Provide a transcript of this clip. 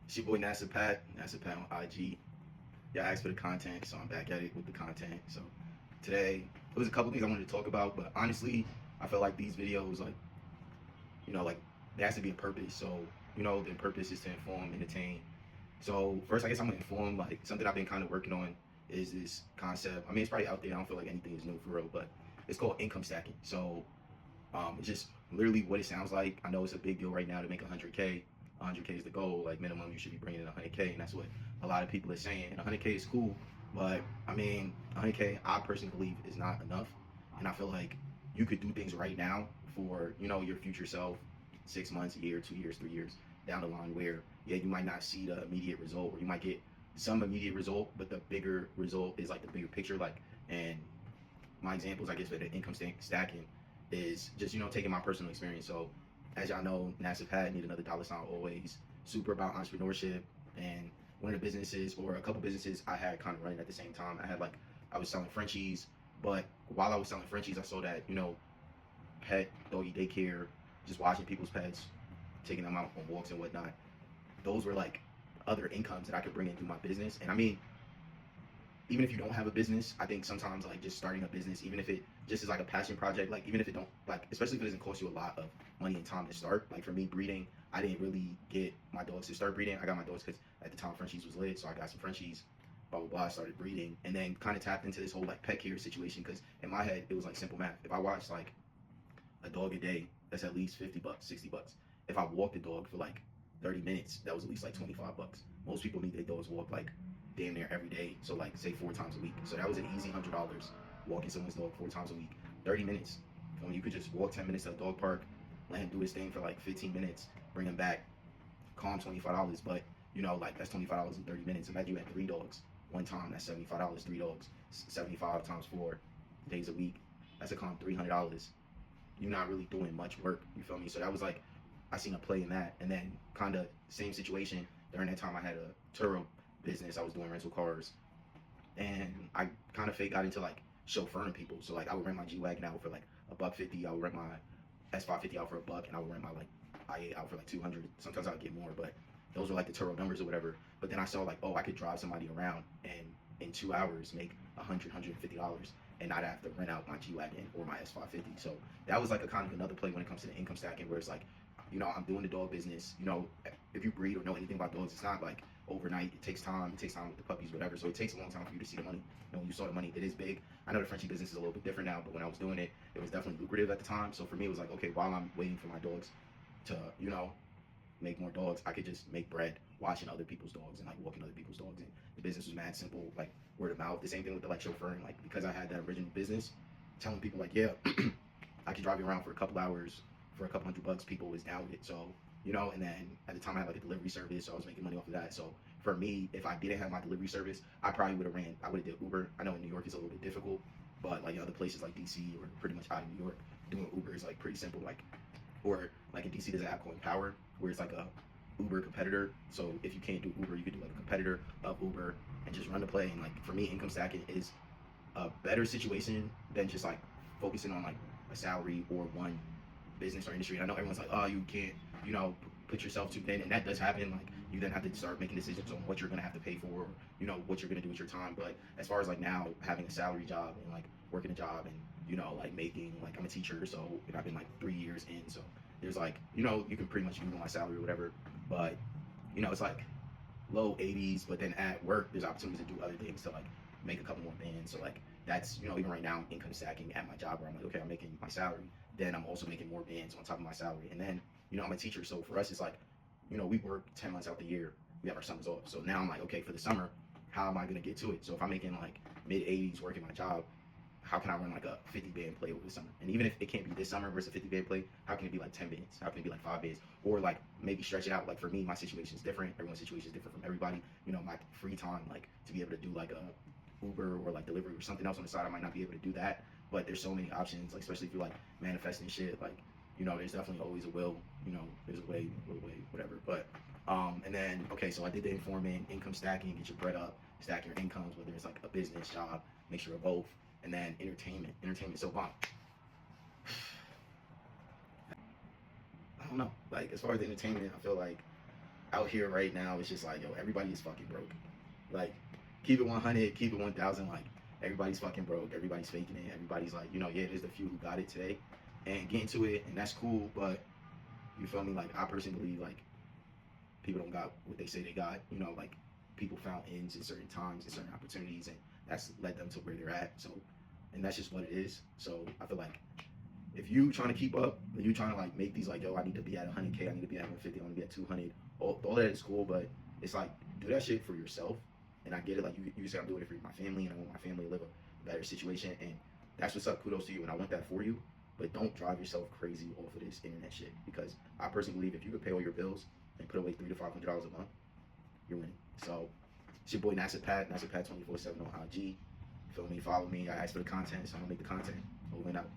It's your boy NASA Pat on IG. Yeah, I asked for the content, so I'm back at it with the content. So today, it was a couple things I wanted to talk about, but honestly, I feel like these videos, like there has to be a purpose. So, the purpose is to inform, entertain. So first, I guess I'm gonna inform, like something I've been kind of working on is this concept. I mean, it's probably out there. I don't feel like anything is new for real, but it's called income stacking. So it's just literally what it sounds like. I know it's a big deal right now to make 100K. 100K is the goal. Like minimum, you should be bringing in 100K, and that's what a lot of people are saying. And 100K is cool, but I mean, 100K, I personally believe is not enough. And I feel like you could do things right now for your future self, 6 months, a year, 2 years, 3 years down the line. Where yeah, you might not see the immediate result, or you might get some immediate result, but the bigger result is like the bigger picture. Like, and my examples, I guess, for the income stacking is just taking my personal experience. So as y'all know, NASA Pat need another dollar sign always. Super about entrepreneurship, and one of the businesses or a couple businesses I had kind of running at the same time. I was selling Frenchies, but while I was selling Frenchies, I saw that pet doggy daycare, just watching people's pets, taking them out on walks and whatnot. Those were like other incomes that I could bring in through my business. And I mean, even if you don't have a business, I think sometimes like just starting a business, even if it just is like a passion project, like even if it don't like, especially if it doesn't cost you a lot of money and time to start. Like for me, breeding, I didn't really get my dogs to start breeding. I got my dogs because at the time Frenchies was lit, so I got some Frenchies. Blah blah blah. I started breeding, and then kind of tapped into this whole like pet care situation because in my head it was like simple math. If I watched like a dog a day, that's at least $50, $60. If I walked the dog for like 30 minutes, that was at least like $25. Most people need their dogs walk like damn near every day. So like say 4 times a week. So that was an easy $100 walking someone's dog 4 times a week, 30 minutes. You could just walk 10 minutes to the dog park, let him do his thing for like 15 minutes, bring him back, calm $25. But like that's $25 in 30 minutes. Imagine you had 3 dogs. One time, that's $75. 3 dogs, 75 times 4 days a week. That's a calm $300. You're not really doing much work. You feel me? So that was like I seen a play in that, and then kind of same situation during that time. I had a Turo business. I was doing rental cars, and I kind of fake got into like chauffeuring people. So like I would rent my G wagon out for like $150. I would rent my S550 out for $1, and I would rent my like I8 out for like 200. Sometimes I would get more, but those were like the Turo numbers or whatever. But then I saw like, oh, I could drive somebody around and in 2 hours make $150 and not have to rent out my G wagon or my S550. So that was like a kind of another play when it comes to the income stacking, where it's like, I'm doing the dog business. If you breed or know anything about dogs, it's not like overnight. It takes time. It takes time with the puppies, whatever. So it takes a long time for you to see the money. When you saw the money, it is big. I know the Frenchie business is a little bit different now, but when I was doing it, it was definitely lucrative at the time. So for me, it was like, okay, while I'm waiting for my dogs to, make more dogs, I could just make bread watching other people's dogs and like walking other people's dogs. And the business was mad simple, like word of mouth. The same thing with the like chauffeuring, like because I had that original business, telling people like, yeah, I can drive you around for a couple hours for a couple $100. People was down with it. So, and then at the time I had like a delivery service, so I was making money off of that. So for me, if I didn't have my delivery service, I probably would have did Uber. I know in New York it's a little bit difficult, but like other places like DC or pretty much out of New York, doing Uber is like pretty simple. Like, or like in DC there's an app called Empower where it's like a Uber competitor. So if you can't do Uber, you could do like a competitor of Uber and just run the play. And like for me, income stacking is a better situation than just like focusing on like a salary or one business or industry. And I know everyone's like, oh, you can't, put yourself too thin, and that does happen. Like you then have to start making decisions on what you're gonna have to pay for, or what you're gonna do with your time. But as far as like now having a salary job and like working a job and like making like I'm a teacher, so I've been like 3 years in, so there's like you can pretty much Google my salary or whatever, but it's like low 80s, but then at work there's opportunities to do other things to like make a couple more bands. So like that's even right now I'm income stacking at my job where I'm like, okay, I'm making my salary, then I'm also making more bands on top of my salary, and then I'm a teacher, so for us it's like we work 10 months out the year, we have our summers off. So now I'm like, okay, for the summer, how am I going to get to it? So if I'm making like mid 80s working my job, how can I run like a 50 band play over the summer? And even if it can't be this summer versus a 50 band play, how can it be like 10 bands? How can it be like 5 bands? Or like maybe stretch it out. Like for me, my situation is different. Everyone's situation is different from everybody. My free time, like to be able to do like a Uber or like delivery or something else on the side, I might not be able to do that. But there's so many options, like especially if you're like manifesting shit, like there's definitely always a will, there's a way, whatever. But and then okay, so I did the informant, income stacking, get your bread up, stack your incomes, whether it's like a business, job, make sure of both. And then entertainment. So I don't know. Like as far as entertainment, I feel like out here right now, it's just like, yo, everybody is fucking broke. Like, keep it 100, keep it 1,000. Like, everybody's fucking broke. Everybody's faking it. Everybody's like, you know, yeah, there's the few who got it today and get into it, and that's cool. But you feel me? Like, I personally believe like people don't got what they say they got. You know, like people found ends in certain times and certain opportunities, and that's led them to where they're at. So, and that's just what it is. So I feel like if you trying to keep up, and you trying to like make these like, yo, I need to be at 100K, I need to be at 150, I want to be at 200. All that is cool, but it's like do that shit for yourself. And I get it, like you say I'm doing it for my family, and I want my family to live a better situation, and that's what's up. Kudos to you, and I want that for you. But don't drive yourself crazy off of this internet shit, because I personally believe if you could pay all your bills and put away $300 to $500 a month, you're winning. So it's your boy Nasser Pat 24/7 on IG. Feel me? Follow me. I ask for the content, so I'm gonna make the content. Over and out.